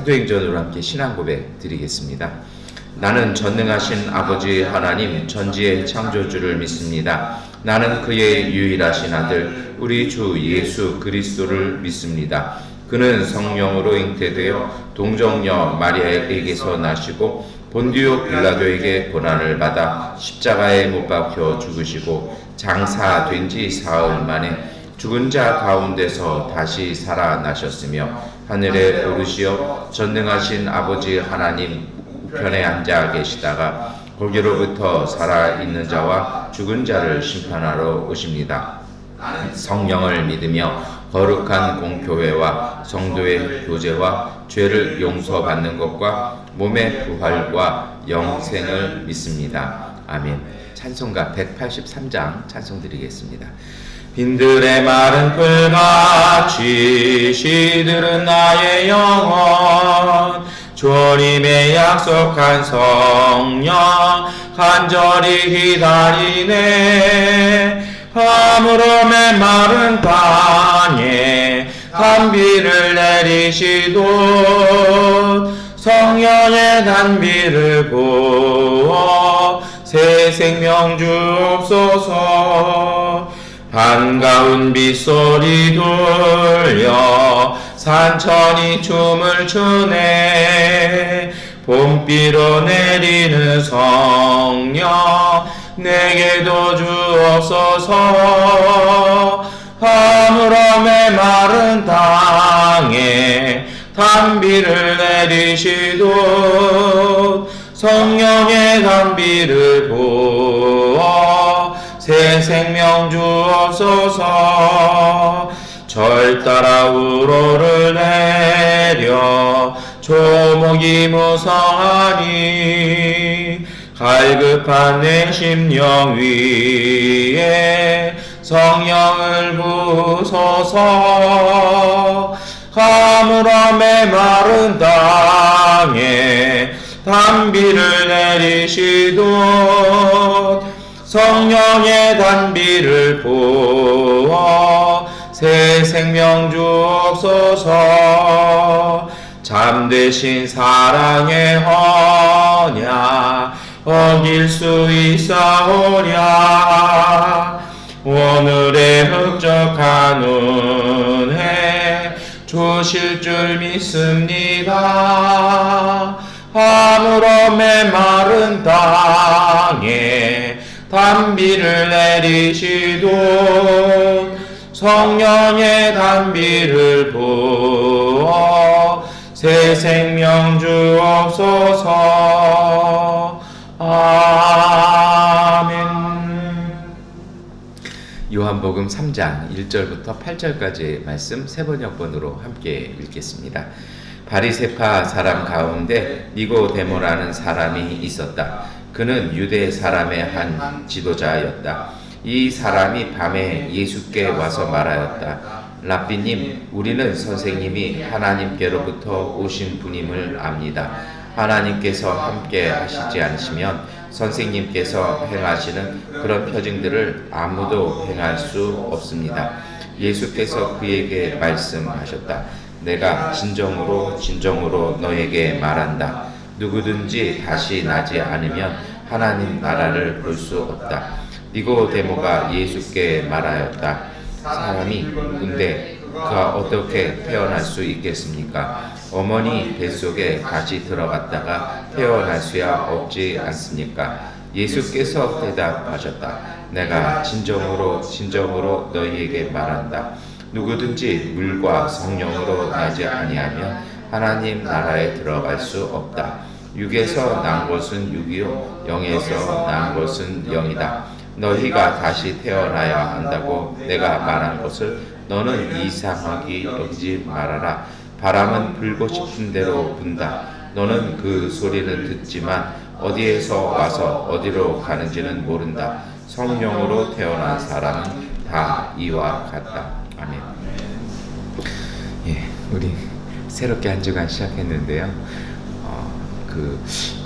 사도행전으로 함께 신앙 고백 드리겠습니다. 나는 전능하신 아버지 하나님 전지의 창조주를 믿습니다. 나는 그의 유일하신 아들 우리 주 예수 그리스도를 믿습니다. 그는 성령으로 잉태되어 동정녀 마리아에게서 나시고 본디오 빌라도에게 고난을 받아 십자가에 못 박혀 죽으시고 장사된 지 사흘 만에 죽은 자 가운데서 다시 살아나셨으며 하늘에 오르시어 전능하신 아버지 하나님 우편에 앉아 계시다가 거기로부터 살아있는 자와 죽은 자를 심판하러 오십니다. 성령을 믿으며 거룩한 공교회와 성도의 교제와 죄를 용서받는 것과 몸의 부활과 영생을 믿습니다. 아멘. 찬송가 183장 찬송 드리겠습니다. 빈들의 마른 풀같이 시들은 나의 영혼 주님의 약속한 성령 간절히 기다리네. 아무런 메마른 땅에 단비를 내리시도 성령의 단비를 부어 새 생명 주옵소서. 반가운 빗소리 들려 산천이 춤을 추네. 봄비로 내리는 성령 내게도 주옵소서. 아무런 메마른 땅에 단비를 내리시도 성령의 단비를 부어 새 생명 주옵소서. 절 따라 우로를 내려 조목이 무성하니 갈급한 내 심령 위에 성령을 부소서. 가물어 메마른 땅에 단비를 내리시도 성령의 단비를 부어 새 생명 주옵소서. 잠드신 사랑의 언약 어길 수 있사오랴. 오늘의 흑적한 은혜 주실 줄 믿습니다. 아무런 메마른 땅에 단비를 내리시도 성령의 단비를 부어 새 생명 주옵소서. 아멘. 요한복음 3장 1절부터 8절까지의 말씀 세번역번으로 함께 읽겠습니다. 바리새파 사람 가운데 니고데모라는 사람이 있었다. 그는 유대 사람의 한 지도자였다. 이 사람이 밤에 예수께 와서 말하였다. 랍비님, 우리는 선생님이 하나님께로부터 오신 분임을 압니다. 하나님께서 함께 하시지 않으시면 선생님께서 행하시는 그런 표징들을 아무도 행할 수 없습니다. 예수께서 그에게 말씀하셨다. 내가 진정으로 너에게 말한다. 누구든지 다시 나지 않으면 하나님 나라를 볼 수 없다. 니고데모가 예수께 말하였다. 사람이 근데 그가 어떻게 태어날 수 있겠습니까? 어머니 뱃속에 다시 들어갔다가 태어날 수야 없지 않습니까? 예수께서 대답하셨다. 내가 진정으로 너희에게 말한다. 누구든지 물과 성령으로 나지 아니하면 하나님 나라에 들어갈 수 없다. 육에서 난 것은 육이요 영에서 난 것은 영이다. 너희가 다시 태어나야 한다고 내가 말한 것을 너는 이상하게 여기지 말아라. 바람은 불고 싶은 대로 분다. 너는 그 소리는 듣지만 어디에서 와서 어디로 가는지는 모른다. 성령으로 태어난 사람은 다 이와 같다. 아멘. 예, 우리 새롭게 한 주간 시작했는데요.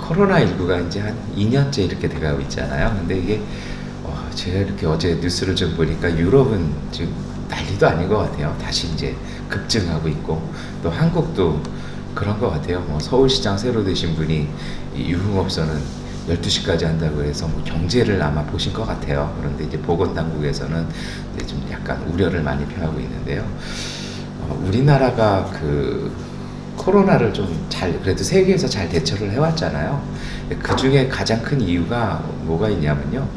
코로나19가 이제 한 2년째 이렇게 돼가고 있잖아요. 근데 이게 제가 이렇게 어제 뉴스를 좀 보니까 유럽은 지금 난리도 아닌 것 같아요. 다시 이제 급증하고 있고 또 한국도 그런 것 같아요. 뭐 서울시장 새로 되신 분이 이 유흥업소는 12시까지 한다고 해서 뭐 경제를 아마 보신 것 같아요. 그런데 이제 보건당국에서는 이제 좀 약간 우려를 많이 표하고 있는데요. 우리나라가 그 코로나를 좀 잘, 그래도 세계에서 잘 대처를 해왔잖아요. 그 중에 가장 큰 이유가 뭐가 있냐면요.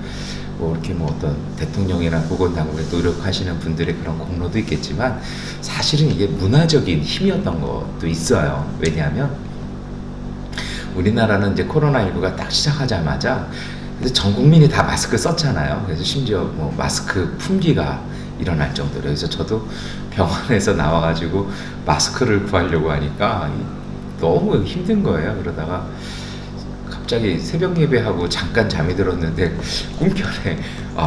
뭐 이렇게 뭐 어떤 대통령이나 보건당국에 노력하시는 분들의 그런 공로도 있겠지만 사실은 이게 문화적인 힘이었던 것도 있어요. 왜냐하면 우리나라는 이제 코로나19가 딱 시작하자마자 그래서 전 국민이 다 마스크 썼잖아요. 그래서 심지어 뭐 마스크 품귀가 일어날 정도로. 그래서 저도 병원에서 나와가지고 마스크를 구하려고 하니까 너무 힘든 거예요. 그러다가 갑자기 새벽 예배하고 잠깐 잠이 들었는데 꿈결에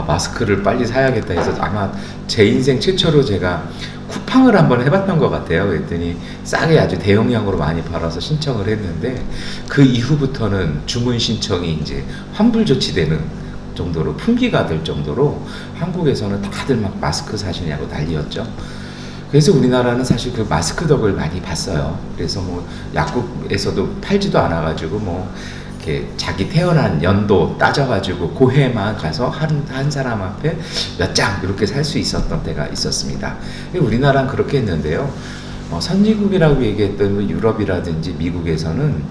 마스크를 빨리 사야겠다 해서 아마 제 인생 최초로 제가 쿠팡을 한번 해봤던 것 같아요. 그랬더니 싸게 아주 대용량으로 많이 팔아서 신청을 했는데 그 이후부터는 주문 신청이 이제 환불 조치되는 정도로 품귀가 될 정도로 한국에서는 다들 막 마스크 사시냐고 난리였죠. 그래서 우리나라는 사실 그 마스크 덕을 많이 봤어요. 그래서 뭐 약국에서도 팔지도 않아가지고 뭐 이렇게 자기 태어난 연도 따져가지고 그 해만 가서 한 사람 앞에 몇 장 이렇게 살 수 있었던 때가 있었습니다. 우리나라는 그렇게 했는데요. 선진국이라고 얘기했던 뭐 유럽이라든지 미국에서는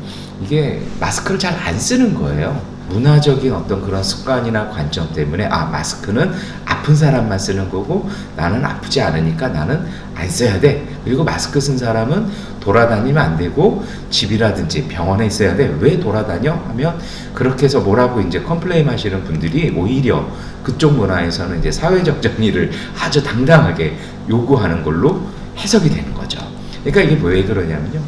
이게 마스크를 잘 안 쓰는 거예요. 문화적인 어떤 그런 습관이나 관점 때문에 마스크는 아픈 사람만 쓰는 거고 나는 아프지 않으니까 나는 안 써야 돼. 그리고 마스크 쓴 사람은 돌아다니면 안 되고 집이라든지 병원에 있어야 돼. 왜 돌아다녀? 하면 그렇게 해서 뭐라고 이제 컴플레인 하시는 분들이 오히려 그쪽 문화에서는 이제 사회적 정의를 아주 당당하게 요구하는 걸로 해석이 되는 거죠. 그러니까 이게 왜 그러냐면요.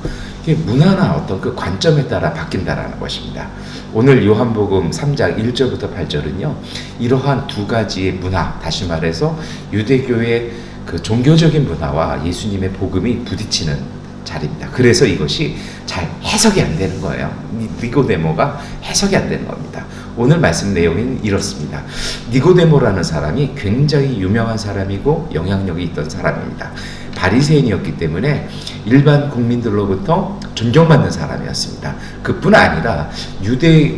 이게 문화나 어떤 그 관점에 따라 바뀐다라는 것입니다. 오늘 요한복음 3장 1절부터 8절은요. 이러한 두 가지의 문화, 다시 말해서 유대교의 그 종교적인 문화와 예수님의 복음이 부딪히는 자리입니다. 그래서 이것이 잘 해석이 안 되는 거예요. 니고데모가 해석이 안 되는 겁니다. 오늘 말씀 내용은 이렇습니다. 니고데모라는 사람이 굉장히 유명한 사람이고 영향력이 있던 사람입니다. 바리새인이었기 때문에 일반 국민들로부터 존경받는 사람이었습니다. 그뿐 아니라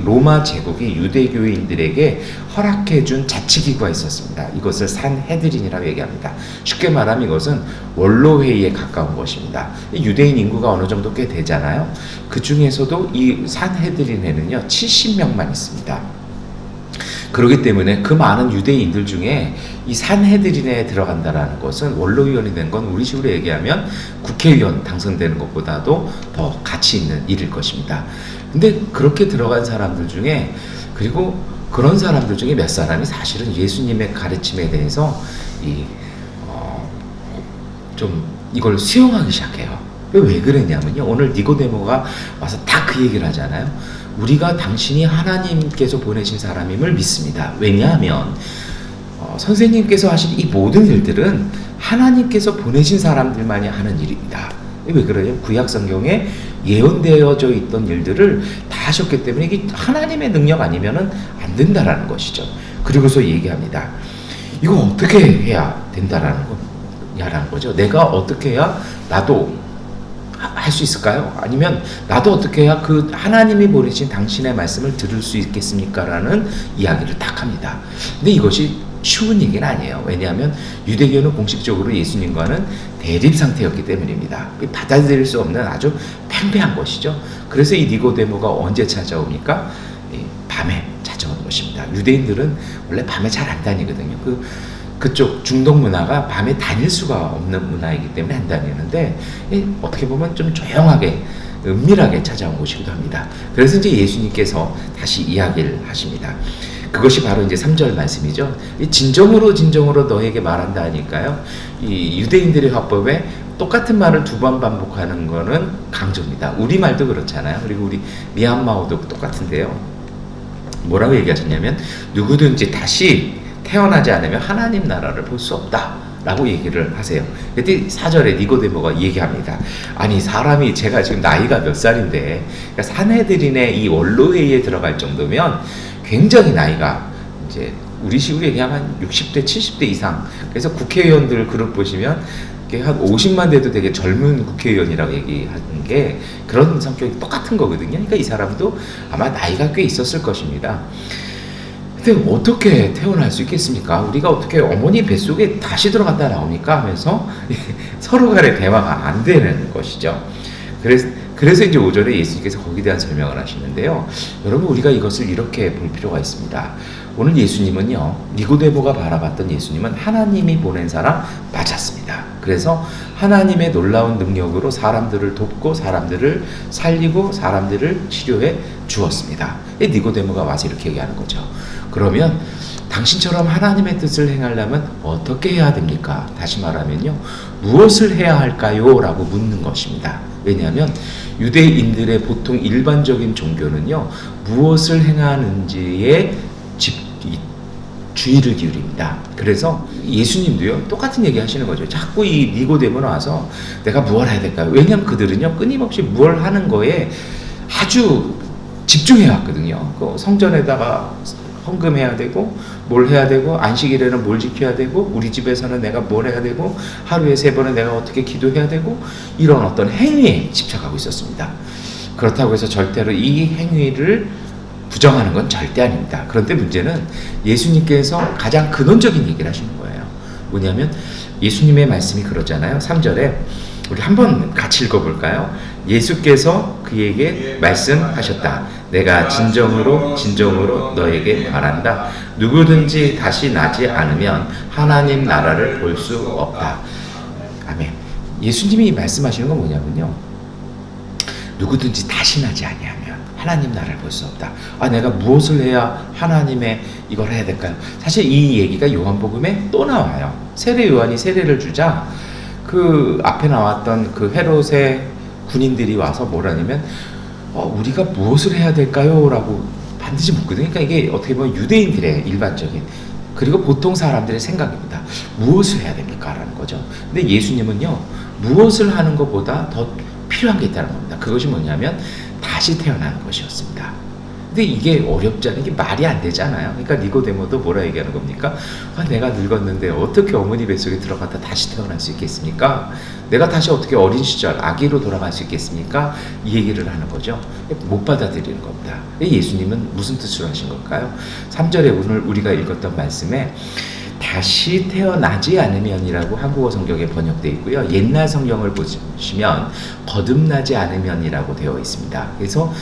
로마 제국이 유대교인들에게 허락해준 자치기구가 있었습니다. 이것을 산헤드린이라고 얘기합니다. 쉽게 말하면 이것은 원로회의에 가까운 것입니다. 유대인 인구가 어느 정도 꽤 되잖아요. 그 중에서도 이 산헤드린에는요 70명만 있습니다. 그렇기 때문에 그 많은 유대인들 중에 이 산헤드린에 들어간다라는 것은 원로위원이 된 건 우리 식으로 얘기하면 국회의원 당선되는 것보다도 더 가치 있는 일일 것입니다. 근데 그렇게 들어간 사람들 중에 그리고 그런 사람들 중에 몇 사람이 사실은 예수님의 가르침에 대해서 좀 이걸 수용하기 시작해요. 왜 그랬냐면요. 오늘 니고데모가 와서 딱 그 얘기를 하잖아요. 우리가 당신이 하나님께서 보내신 사람임을 믿습니다. 왜냐하면 선생님께서 하신 이 모든 일들은 하나님께서 보내신 사람들만이 하는 일입니다. 왜 그러냐면 구약 성경에 예언되어져 있던 일들을 다 하셨기 때문에 이게 하나님의 능력 아니면은 안 된다라는 것이죠. 그리고서 얘기합니다. 이거 어떻게 해야 된다라는 거죠. 내가 어떻게 해야 나도 할 수 있을까요? 아니면 나도 어떻게 해야 그 하나님이 보내신 당신의 말씀을 들을 수 있겠습니까? 라는 이야기를 딱 합니다. 근데 이것이 쉬운 얘기는 아니에요. 왜냐하면 유대교는 공식적으로 예수님과는 대립 상태였기 때문입니다. 받아들일 수 없는 아주 팽팽한 것이죠. 그래서 이 니고데모가 언제 찾아옵니까? 밤에 찾아오는 것입니다. 유대인들은 원래 밤에 잘 안 다니거든요. 그쪽 중동 문화가 밤에 다닐 수가 없는 문화이기 때문에 안 다니는데 어떻게 보면 좀 조용하게 은밀하게 찾아온 곳이기도 합니다. 그래서 이제 예수님께서 다시 이야기를 하십니다. 그것이 바로 이제 3절 말씀이죠. 진정으로 너에게 말한다 하니까요. 이 유대인들의 화법에 똑같은 말을 두 번 반복하는 거는 강조입니다. 우리말도 그렇잖아요. 그리고 우리 미얀마어도 똑같은데요. 뭐라고 얘기하셨냐면 누구든지 다시 태어나지 않으면 하나님 나라를 볼 수 없다 라고 얘기를 하세요. 그때 4절에 니고데모가 얘기합니다. 아니 사람이 제가 지금 나이가 몇 살인데 그러니까 산헤드린의 이 원로회의에 들어갈 정도면 굉장히 나이가 이제 우리 식으로 얘기하면 60대 70대 이상. 그래서 국회의원들 그룹 보시면 이게 한 50만 돼도 되게 젊은 국회의원이라고 얘기하는 게 그런 성격이 똑같은 거거든요. 그러니까 이 사람도 아마 나이가 꽤 있었을 것입니다. 근데 어떻게 태어날 수 있겠습니까? 우리가 어떻게 어머니 뱃속에 다시 들어갔다 나옵니까? 하면서 서로 간의 대화가 안 되는 것이죠. 그래서 이제 오전에 예수님께서 거기에 대한 설명을 하시는데요. 여러분, 우리가 이것을 이렇게 볼 필요가 있습니다. 오늘 예수님은요, 니고데모가 바라봤던 예수님은 하나님이 보낸 사람 맞았습니다. 그래서 하나님의 놀라운 능력으로 사람들을 돕고 사람들을 살리고 사람들을 치료해 주었습니다. 니고데모가 와서 이렇게 얘기하는 거죠. 그러면 당신처럼 하나님의 뜻을 행하려면 어떻게 해야 됩니까? 다시 말하면요, 무엇을 해야 할까요? 라고 묻는 것입니다. 왜냐하면 유대인들의 보통 일반적인 종교는요, 무엇을 행하는지에 주의를 기울입니다. 그래서 예수님도요, 똑같은 얘기 하시는 거죠. 자꾸 이 니고데모는 와서 내가 무엇 해야 될까요? 왜냐하면 그들은요, 끊임없이 뭘 하는 거에 아주 집중해 왔거든요. 그 성전에다가 헌금해야 되고, 뭘 해야 되고, 안식일에는 뭘 지켜야 되고, 우리 집에서는 내가 뭘 해야 되고, 하루에 3번은 내가 어떻게 기도해야 되고, 이런 어떤 행위에 집착하고 있었습니다. 그렇다고 해서 절대로 이 행위를 부정하는 건 절대 아닙니다. 그런데 문제는 예수님께서 가장 근원적인 얘기를 하시는 거예요. 뭐냐면 예수님의 말씀이 그러잖아요. 3절에 우리 한번 같이 읽어볼까요? 예수께서 그에게 말씀하셨다. 내가 진정으로 너에게 말한다. 누구든지 다시 나지 않으면 하나님 나라를 볼 수 없다. 아멘. 예수님이 말씀하시는 건 뭐냐면요, 누구든지 다시 나지 아니하면 하나님 나라를 볼 수 없다. 내가 무엇을 해야 하나님의 이걸 해야 될까요? 사실 이 얘기가 요한복음에 또 나와요. 세례 요한이 세례를 주자 그 앞에 나왔던 그 헤롯의 군인들이 와서 뭐라냐면 우리가 무엇을 해야 될까요? 라고 반드시 묻거든요. 그러니까 이게 어떻게 보면 유대인들의 일반적인, 그리고 보통 사람들의 생각입니다. 무엇을 해야 됩니까? 라는 거죠. 근데 예수님은요, 무엇을 하는 것보다 더 필요한 게 있다는 겁니다. 그것이 뭐냐면 다시 태어나는 것이었습니다. 근데 이게 어렵지 않은 게 말이 안 되잖아요. 그러니까 니고데모도 뭐라 얘기하는 겁니까? 내가 늙었는데 어떻게 어머니 뱃속에 들어갔다 다시 태어날 수 있겠습니까? 내가 다시 어떻게 어린 시절 아기로 돌아갈 수 있겠습니까? 이 얘기를 하는 거죠. 못 받아들이는 겁니다. 예수님은 무슨 뜻으로 하신 걸까요? 3절에 오늘 우리가 읽었던 말씀에 다시 태어나지 않으면이라고 한국어 성경에 번역되어 있고요. 옛날 성경을 보시면 거듭나지 않으면이라고 되어 있습니다. 그래서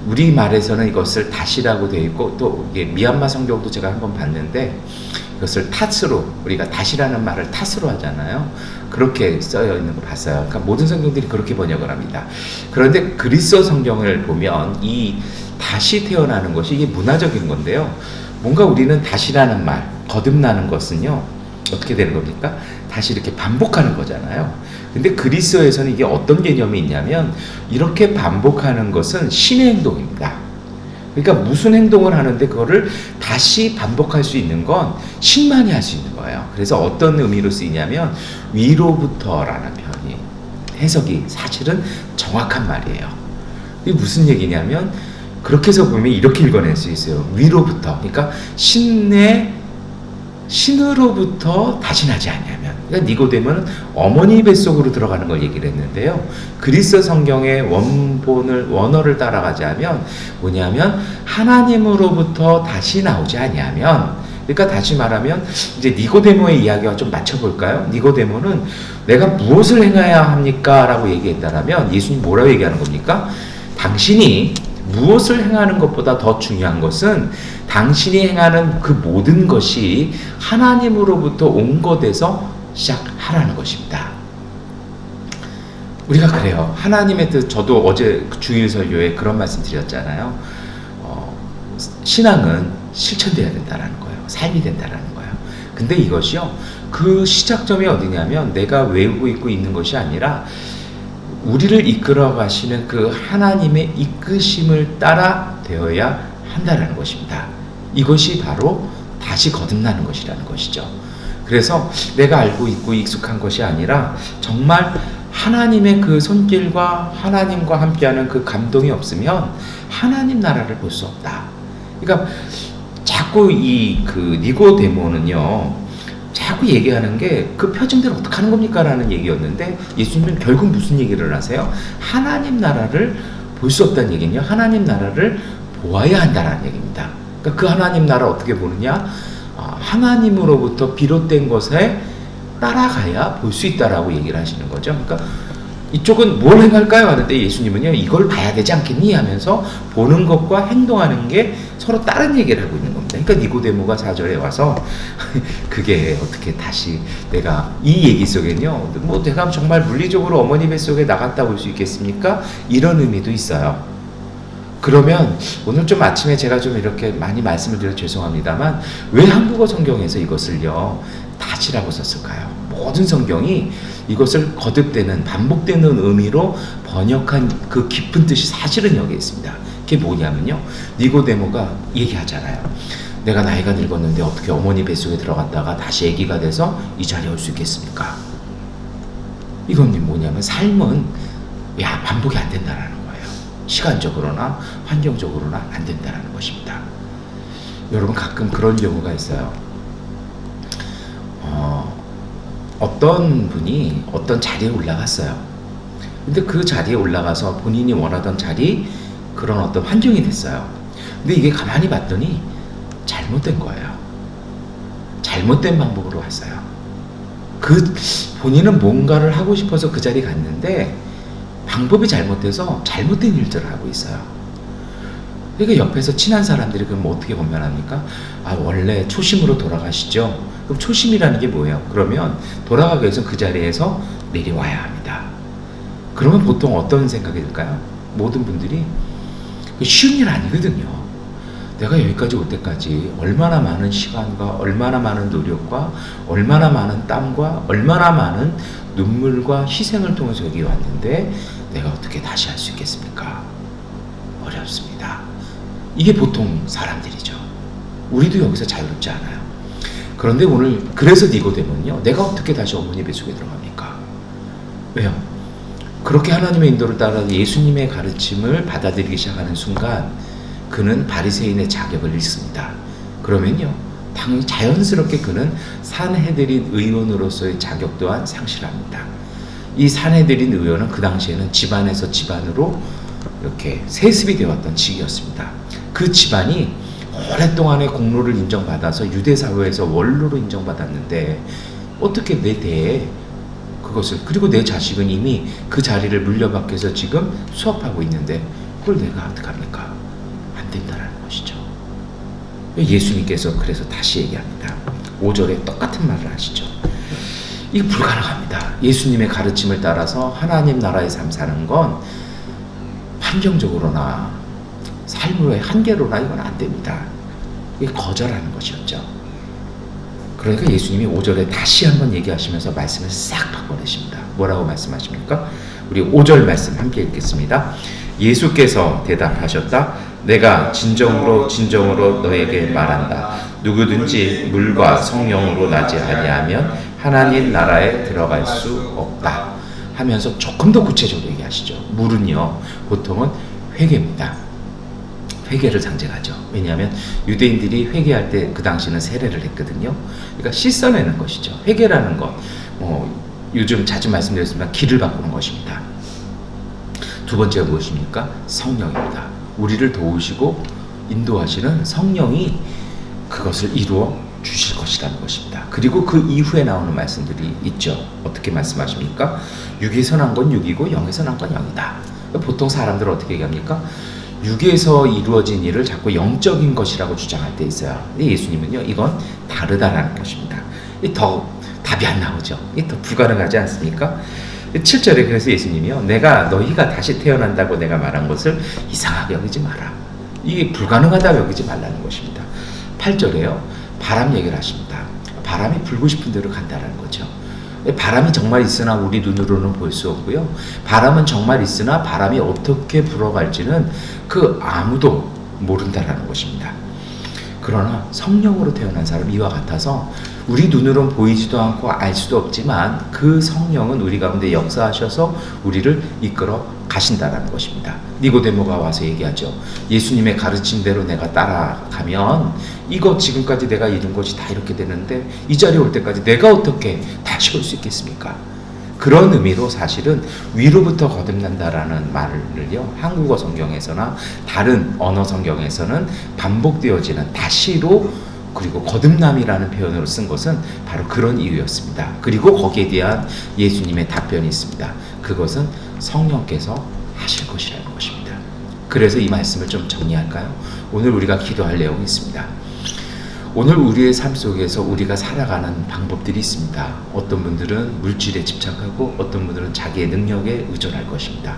우리말에서는 이것을 다시라고 되어 있고, 또 이게 미얀마 성경도 제가 한번 봤는데 이것을 탓으로, 우리가 다시라는 말을 탓으로 하잖아요. 그렇게 써여 있는 거 봤어요. 그러니까 모든 성경들이 그렇게 번역을 합니다. 그런데 그리스어 성경을 보면 이 다시 태어나는 것이 이게 문화적인 건데요. 뭔가 우리는 다시라는 말, 거듭나는 것은요, 어떻게 되는 겁니까? 다시 이렇게 반복하는 거잖아요. 근데 그리스어에서는 이게 어떤 개념이 있냐면, 이렇게 반복하는 것은 신의 행동입니다. 그러니까 무슨 행동을 하는데 그거를 다시 반복할 수 있는 건 신만이 할 수 있는 거예요. 그래서 어떤 의미로 쓰이냐면 위로부터라는 표현이, 해석이 사실은 정확한 말이에요. 이게 무슨 얘기냐면, 그렇게 해서 보면 이렇게 읽어낼 수 있어요. 위로부터, 그러니까 신으로부터 다시 나지 않냐면, 그러니까 니고데모는 어머니 뱃속으로 들어가는 걸 얘기를 했는데요. 그리스어 성경의 원어를 따라가자면 뭐냐면 하나님으로부터 다시 나오지 아니하면, 그러니까 다시 말하면 이제 니고데모의 이야기와 좀 맞춰볼까요? 니고데모는 내가 무엇을 행해야 합니까? 라고 얘기했다라면 예수님 뭐라고 얘기하는 겁니까? 당신이 무엇을 행하는 것보다 더 중요한 것은 당신이 행하는 그 모든 것이 하나님으로부터 온 것에서 시작하라는 것입니다. 우리가 그래요. 하나님의 뜻, 저도 어제 주일 설교에 그런 말씀 드렸잖아요. 신앙은 실천돼야 된다는 거예요. 삶이 된다는 거예요. 근데 이것이요, 그 시작점이 어디냐면 내가 외우고 있는 것이 아니라 우리를 이끌어 가시는 그 하나님의 이끄심을 따라 되어야 한다는 것입니다. 이것이 바로 다시 거듭나는 것이라는 것이죠. 그래서 내가 알고 있고 익숙한 것이 아니라 정말 하나님의 그 손길과 하나님과 함께하는 그 감동이 없으면 하나님 나라를 볼 수 없다. 그러니까 자꾸 그 니고데모는요, 자꾸 얘기하는 게 그 표징들 어떻게 하는 겁니까? 라는 얘기였는데 예수님은 결국 무슨 얘기를 하세요? 하나님 나라를 볼 수 없다는 얘기는요. 하나님 나라를 보아야 한다는 얘기입니다. 그러니까 그 하나님 나라 어떻게 보느냐? 하나님으로부터 비롯된 것에 따라가야 볼 수 있다라고 얘기를 하시는 거죠. 그러니까 이쪽은 뭘 행할까요? 하는데 예수님은요, 이걸 봐야 되지 않겠니? 하면서 보는 것과 행동하는 게 서로 다른 얘기를 하고 있는 겁니다. 그러니까 니고데모가 4절에 와서 그게 어떻게 다시 내가 이 얘기 속에는요, 뭐 내가 정말 물리적으로 어머니 뱃속에 나갔다 올 수 있겠습니까? 이런 의미도 있어요. 그러면 오늘 좀 아침에 제가 좀 이렇게 많이 말씀을 드려 죄송합니다만 왜 한국어 성경에서 이것을요 다시라고 썼을까요? 모든 성경이 이것을 거듭되는 반복되는 의미로 번역한 그 깊은 뜻이 사실은 여기 있습니다. 그게 뭐냐면요, 니고데모가 얘기하잖아요. 내가 나이가 늙었는데 어떻게 어머니 뱃속에 들어갔다가 다시 아기가 돼서 이 자리에 올 수 있겠습니까? 이건 뭐냐면 삶은 반복이 안 된다라는 거예요. 시간적으로나 환경적으로나 안 된다는 것입니다. 여러분 가끔 그런 경우가 있어요. 어떤 분이 어떤 자리에 올라갔어요. 근데 그 자리에 올라가서 본인이 원하던 자리, 그런 어떤 환경이 됐어요. 근데 이게 가만히 봤더니 잘못된 거예요. 잘못된 방법으로 왔어요. 본인은 뭔가를 하고 싶어서 그 자리에 갔는데 방법이 잘못돼서 잘못된 일들을 하고 있어요. 그러니까 옆에서 친한 사람들이 그럼 어떻게 권면합니까? 원래 초심으로 돌아가시죠. 그럼 초심이라는 게 뭐예요? 그러면 돌아가기 위해서 그 자리에서 내려와야 합니다. 그러면 보통 어떤 생각이 들까요? 모든 분들이 쉬운 일 아니거든요. 내가 여기까지 올 때까지 얼마나 많은 시간과 얼마나 많은 노력과 얼마나 많은 땀과 얼마나 많은 눈물과 희생을 통해서 여기 왔는데 내가 어떻게 다시 할 수 있겠습니까? 어렵습니다. 이게 보통 사람들이죠. 우리도 여기서 자유롭지 않아요. 그런데 오늘 그래서 니고데모는요, 내가 어떻게 다시 어머니 뱃속에 들어갑니까? 왜요? 그렇게 하나님의 인도를 따라 예수님의 가르침을 받아들이기 시작하는 순간 그는 바리새인의 자격을 잃습니다. 그러면요, 당연히 자연스럽게 그는 산헤드린 의원으로서의 자격 또한 상실합니다. 이 산헤드린 의원은 그 당시에는 집안에서 집안으로 이렇게 세습이 되었던 직이었습니다. 그 집안이 오랫동안의 공로를 인정받아서 유대사회에서 원로로 인정받았는데 어떻게 내 대에 그것을, 그리고 내 자식은 이미 그 자리를 물려받기 위해서 지금 수업하고 있는데 그걸 내가 어떡합니까? 안 된다는 것이죠. 예수님께서 그래서 다시 얘기합니다. 5절에 똑같은 말을 하시죠. 이거 불가능합니다. 예수님의 가르침을 따라서 하나님 나라의 삶 사는 건 환경적으로나 삶의 한계로나 이건 안 됩니다. 이게 거절하는 것이었죠. 그러니까 예수님이 5절에 다시 한번 얘기하시면서 말씀을 싹 바꿔내십니다. 뭐라고 말씀하십니까? 우리 5절 말씀 함께 읽겠습니다. 예수께서 대답하셨다. 내가 진정으로 너에게 말한다. 누구든지 물과 성령으로 나지 아니하면 하나님 나라에 들어갈 수 없다. 하면서 조금 더 구체적으로 얘기하시죠. 물은요, 보통은 회개입니다. 회개를 상징하죠. 왜냐하면 유대인들이 회개할 때 그 당시는 세례를 했거든요. 그러니까 씻어내는 것이죠. 회개라는 것, 요즘 자주 말씀드렸지만 길을 바꾸는 것입니다. 두 번째가 무엇입니까? 성령입니다. 우리를 도우시고 인도하시는 성령이 그것을 이루어 주실 것이라는 것입니다. 그리고 그 이후에 나오는 말씀들이 있죠. 어떻게 말씀하십니까? 육에서 난 건 육이고 영에서 난 건 영이다. 보통 사람들은 어떻게 얘기합니까? 육에서 이루어진 일을 자꾸 영적인 것이라고 주장할 때 있어요. 근데 예수님은요, 이건 다르다라는 것입니다. 더 답이 안 나오죠. 더 불가능하지 않습니까? 7절에 그래서 예수님이요, 내가 너희가 다시 태어난다고 내가 말한 것을 이상하게 여기지 마라. 이게 불가능하다고 여기지 말라는 것입니다. 8절에요, 바람 얘기를 하십니다. 바람이 불고 싶은 대로 간다는 거죠. 바람이 정말 있으나 우리 눈으로는 볼 수 없고요. 바람은 정말 있으나 바람이 어떻게 불어갈지는 그 아무도 모른다라는 것입니다. 그러나 성령으로 태어난 사람 이와 같아서 우리 눈으로는 보이지도 않고 알 수도 없지만 그 성령은 우리 가운데 역사하셔서 우리를 이끌어 가신다라는 것입니다. 니고데모가 와서 얘기하죠. 예수님의 가르친 대로 내가 따라가면 이거 지금까지 내가 이룬 것이 다 이렇게 되는데 이 자리에 올 때까지 내가 어떻게 다시 올 수 있겠습니까? 그런 의미로 사실은 위로부터 거듭난다라는 말을요, 한국어 성경에서나 다른 언어 성경에서는 반복되어지는 다시로 그리고 거듭남이라는 표현으로 쓴 것은 바로 그런 이유였습니다. 그리고 거기에 대한 예수님의 답변이 있습니다. 그것은 성령께서 하실 것이라는 것입니다. 그래서 이 말씀을 좀 정리할까요? 오늘 우리가 기도할 내용이 있습니다. 오늘 우리의 삶 속에서 우리가 살아가는 방법들이 있습니다. 어떤 분들은 물질에 집착하고 어떤 분들은 자기의 능력에 의존할 것입니다.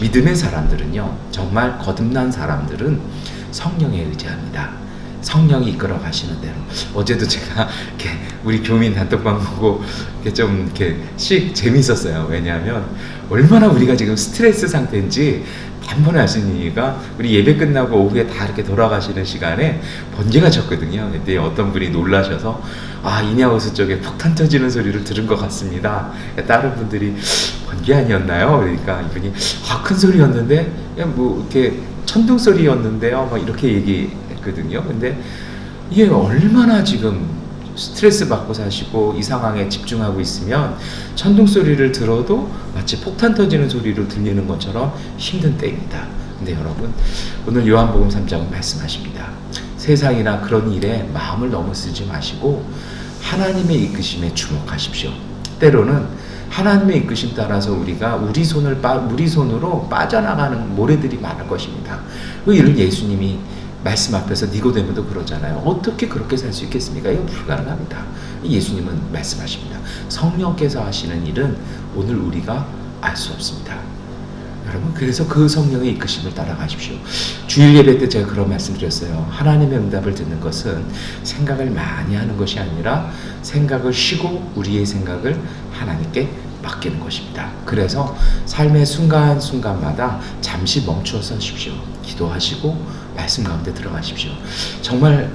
믿음의 사람들은요, 정말 거듭난 사람들은 성령에 의지합니다. 성령이 이끌어 가시는 대로. 어제도 제가 이렇게 우리 교민 단톡방 보고 이렇게 좀 이렇게 재밌었어요. 왜냐하면 얼마나 우리가 지금 스트레스 상태인지 단번에 알 수 있는 이유가 우리 예배 끝나고 오후에 다 이렇게 돌아가시는 시간에 번개가 쳤거든요. 그때 어떤 분이 놀라셔서 인하우스 쪽에 폭탄 터지는 소리를 들은 것 같습니다. 다른 분들이 번개 아니었나요? 그러니까 이분이 큰 소리였는데 그냥 뭐 이렇게 천둥 소리였는데요. 막 이렇게 얘기했거든요. 근데 이게 얼마나 지금 스트레스 받고 사시고 이 상황에 집중하고 있으면 천둥 소리를 들어도 마치 폭탄 터지는 소리로 들리는 것처럼 힘든 때입니다. 근데 여러분, 오늘 요한복음 3장은 말씀하십니다. 세상이나 그런 일에 마음을 너무 쓰지 마시고 하나님의 이끄심에 주목하십시오. 때로는 하나님의 이끄심 따라서 우리가 우리 손으로 빠져나가는 모래들이 많을 것입니다. 그 일을 예수님이 말씀 앞에서 니고데모도 그러잖아요. 어떻게 그렇게 살 수 있겠습니까? 이거 불가능합니다. 예수님은 말씀하십니다. 성령께서 하시는 일은 오늘 우리가 알 수 없습니다. 여러분, 그래서 그 성령의 이끄심을 따라가십시오. 주일 예배 때 제가 그런 말씀 드렸어요. 하나님의 응답을 듣는 것은 생각을 많이 하는 것이 아니라 생각을 쉬고 우리의 생각을 하나님께 맡기는 것입니다. 그래서 삶의 순간순간마다 잠시 멈추어 서십시오. 기도하시고 말씀 가운데 들어가십시오. 정말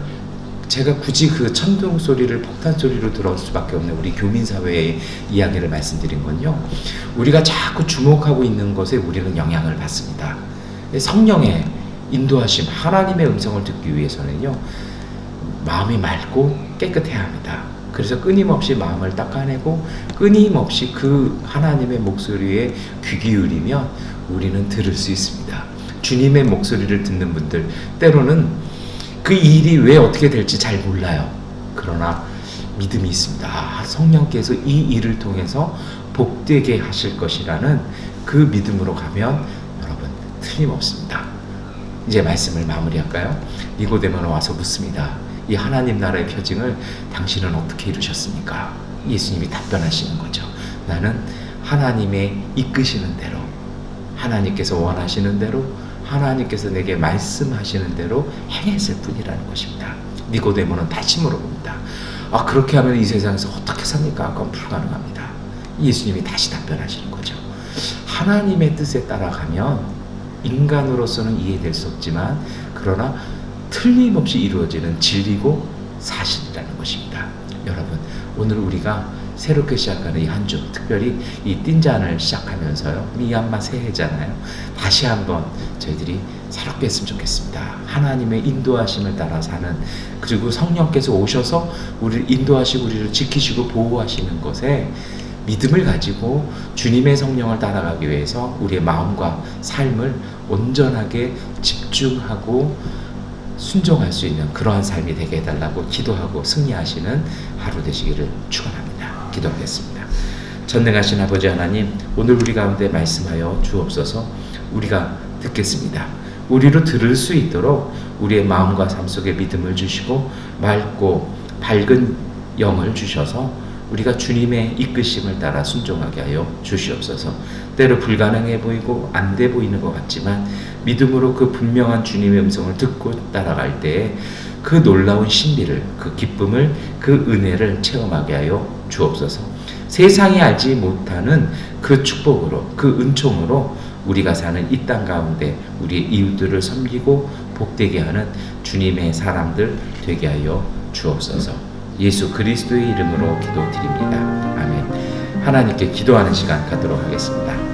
제가 굳이 그 천둥 소리를 폭탄 소리로 들어올 수밖에 없는 우리 교민사회의 이야기를 말씀드린 건요, 우리가 자꾸 주목하고 있는 것에 우리는 영향을 받습니다. 성령의 인도하심, 하나님의 음성을 듣기 위해서는요, 마음이 맑고 깨끗해야 합니다. 그래서 끊임없이 마음을 닦아내고 끊임없이 그 하나님의 목소리에 귀 기울이면 우리는 들을 수 있습니다. 주님의 목소리를 듣는 분들, 때로는 그 일이 왜 어떻게 될지 잘 몰라요. 그러나 믿음이 있습니다. 성령께서 이 일을 통해서 복되게 하실 것이라는 그 믿음으로 가면 여러분 틀림없습니다. 이제 말씀을 마무리할까요? 니고데모는 와서 묻습니다. 이 하나님 나라의 표징을 당신은 어떻게 이루셨습니까? 예수님이 답변하시는 거죠. 나는 하나님의 이끄시는 대로, 하나님께서 원하시는 대로, 하나님께서 내게 말씀하시는 대로 행했을 뿐이라는 것입니다. 니고데모는 다시 물어봅니다. 그렇게 하면 이 세상에서 어떻게 삽니까? 그건 불가능합니다. 예수님이 다시 답변하시는 거죠. 하나님의 뜻에 따라가면 인간으로서는 이해될 수 없지만 그러나 틀림없이 이루어지는 진리고 사실이라는 것입니다. 여러분, 오늘 우리가 새롭게 시작하는 이 한 주, 특별히 이 띵잔을 시작하면서요, 미얀마 새해잖아요. 다시 한번 저희들이 새롭게 했으면 좋겠습니다. 하나님의 인도하심을 따라 사는, 그리고 성령께서 오셔서 우리를 인도하시고 우리를 지키시고 보호하시는 것에 믿음을 가지고 주님의 성령을 따라가기 위해서 우리의 마음과 삶을 온전하게 집중하고 순종할 수 있는 그러한 삶이 되게 해달라고 기도하고 승리하시는 하루 되시기를 축원합니다. 기도하겠습니다. 전능하신 아버지 하나님, 오늘 우리 가운데 말씀하여 주옵소서. 우리가 듣겠습니다. 우리로 들을 수 있도록 우리의 마음과 삶 속에 믿음을 주시고 맑고 밝은 영을 주셔서 우리가 주님의 이끄심을 따라 순종하게 하여 주시옵소서. 때로 불가능해 보이고 안 돼 보이는 것 같지만 믿음으로 그 분명한 주님의 음성을 듣고 따라갈 때에 그 놀라운 신비를, 그 기쁨을, 그 은혜를 체험하게 하여 주옵소서. 세상이 알지 못하는 그 축복으로, 그 은총으로 우리가 사는 이 땅 가운데 우리의 이웃들을 섬기고 복되게 하는 주님의 사람들 되게 하여 주옵소서. 예수 그리스도의 이름으로 기도드립니다. 아멘. 하나님께 기도하는 시간 갖도록 하겠습니다.